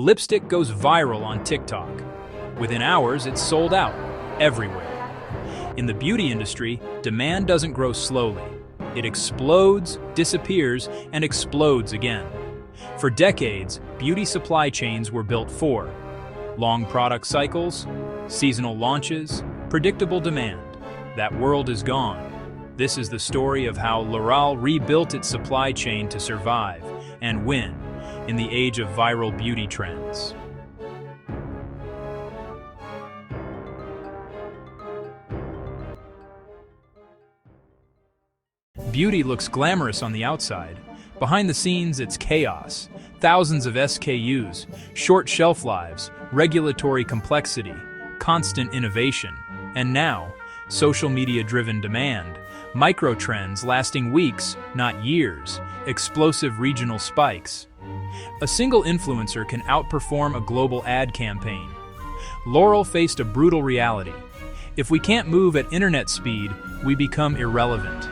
Lipstick goes viral on TikTok. Within hours, it's sold out, everywhere. In the beauty industry, demand doesn't grow slowly. It explodes, disappears, and explodes again. For decades, beauty supply chains were built for long product cycles, seasonal launches, predictable demand. That world is gone. This is the story of how L'Oréal rebuilt its supply chain to survive and win in the age of viral beauty trends. Beauty looks glamorous on the outside. Behind the scenes, it's chaos. Thousands of SKUs, short shelf lives, regulatory complexity, constant innovation, and now, social media-driven demand, micro-trends lasting weeks, not years, explosive regional spikes. A single influencer can outperform a global ad campaign. L'Oréal faced a brutal reality. If we can't move at internet speed, we become irrelevant.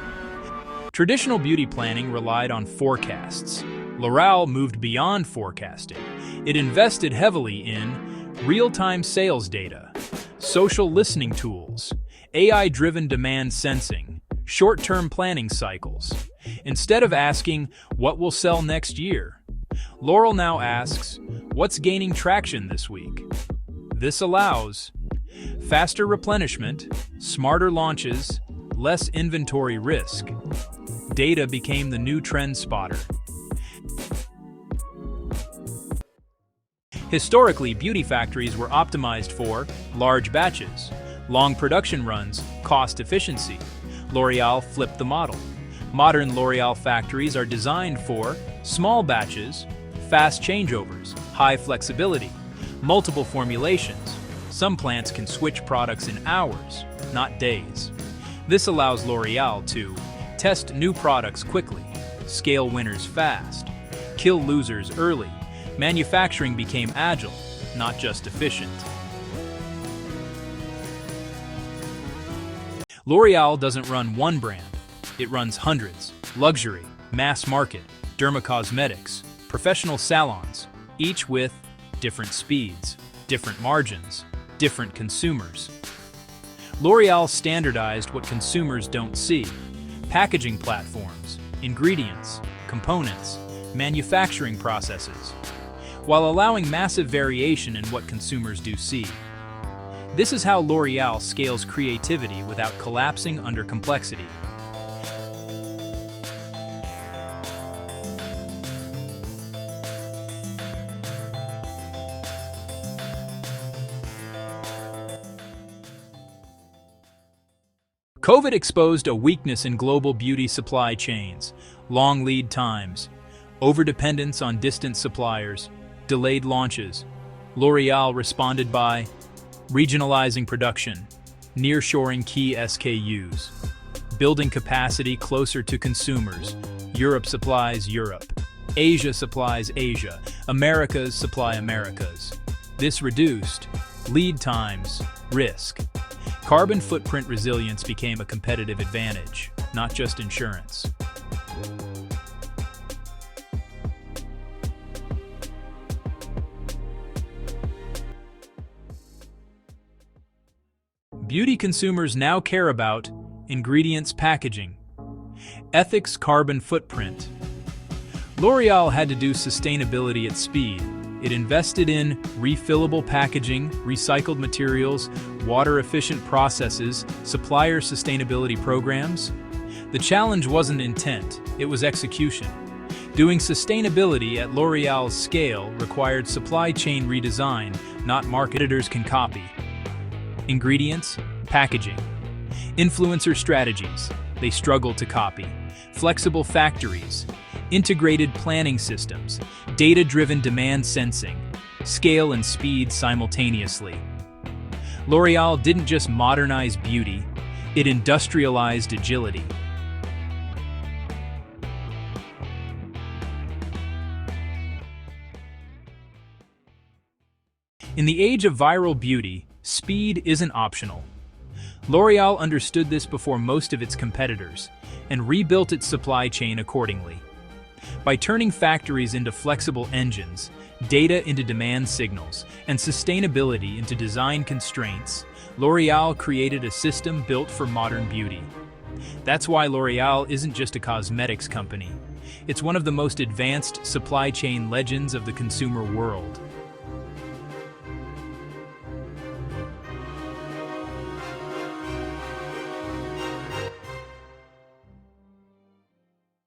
Traditional beauty planning relied on forecasts. L'Oréal moved beyond forecasting. It invested heavily in real-time sales data, social listening tools, AI-driven demand sensing, short-term planning cycles. Instead of asking, what will sell next year? L'Oréal now asks, what's gaining traction this week? This allows faster replenishment, smarter launches, less inventory risk. Data became the new trend spotter. Historically, beauty factories were optimized for large batches, long production runs, cost efficiency. L'Oréal flipped the model. Modern L'Oréal factories are designed for small batches, fast changeovers, high flexibility, multiple formulations. Some plants can switch products in hours, not days. This allows L'Oréal to test new products quickly, scale winners fast, kill losers early. Manufacturing became agile, not just efficient. L'Oréal doesn't run one brand. It runs hundreds: luxury, mass market, dermacosmetics, professional salons, each with different speeds, different margins, different consumers. L'Oréal standardized what consumers don't see: packaging platforms, ingredients, components, manufacturing processes, while allowing massive variation in what consumers do see. This is how L'Oréal scales creativity without collapsing under complexity. COVID exposed a weakness in global beauty supply chains: long lead times, overdependence on distant suppliers, delayed launches. L'Oréal responded by regionalizing production, nearshoring key SKUs, building capacity closer to consumers. Europe supplies Europe, Asia supplies Asia, Americas supply Americas. This reduced lead times, risk. Carbon footprint resilience became a competitive advantage, not just insurance. Beauty consumers now care about ingredients, packaging, ethics, carbon footprint. L'Oréal had to do sustainability at speed. It invested in refillable packaging, recycled materials, water-efficient processes, supplier sustainability programs. The challenge wasn't intent, it was execution. Doing sustainability at L'Oréal's scale required supply chain redesign, not marketers can copy. Ingredients, packaging. Influencer strategies, they struggled to copy. Flexible factories, integrated planning systems, data-driven demand sensing, scale and speed simultaneously. L'Oréal didn't just modernize beauty, it industrialized agility. In the age of viral beauty, speed isn't optional. L'Oréal understood this before most of its competitors and rebuilt its supply chain accordingly. By turning factories into flexible engines, data into demand signals, and sustainability into design constraints, L'Oréal created a system built for modern beauty. That's why L'Oréal isn't just a cosmetics company. It's one of the most advanced supply chain legends of the consumer world.